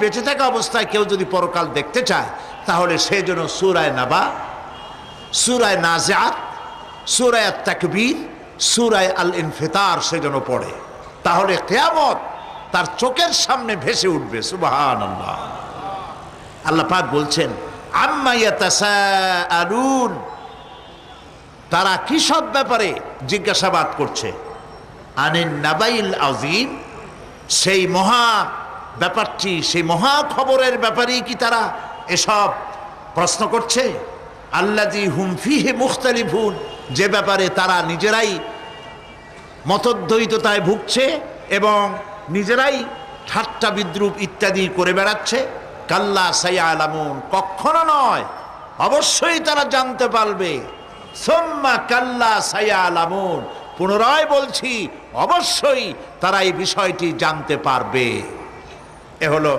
বেঁচে থাকা অবস্থায় কেউ যদি পরকাল দেখতে চায় তাহলে সে যেন সূরায়ে নাবা, সূরায়ে নাজিআত, সূরায়ে তাকবীর, সূরায়ে আল ইনফিতার সে যেন পড়ে, তাহলে কিয়ামত তার চোখের সামনে ভেসে উঠবে। সুবহানাল্লাহ। আল্লাহ পাক বলছেন আম্মা ইয়াতাসাআলুন, তারা কি সব ব্যাপারে জিজ্ঞাসাবাদ করছে? আনিন নাবাইল আযীম, সেই মহা ব্যাপারটি, সেই মহা খবরের ব্যাপারেই কি তারা এসব প্রশ্ন করছে? আল্লাযী হুম ফীহি মুখতালিফুন, যে ব্যাপারে তারা নিজেরাই মতদ্বৈততায় ভুগছে এবং নিজেরাই ঠাট্টা বিদ্রুপ ইত্যাদি করে বেড়াচ্ছে। কাল্লা সায়ালামুন, কখনো নয়, অবশ্যই তারা জানতে পারবে। সুম্মা কাল্লা সায়ালামুন, পুনরায় বলছি অবশ্যই তারা এই বিষয়টি জানতে পারবে। এ হলো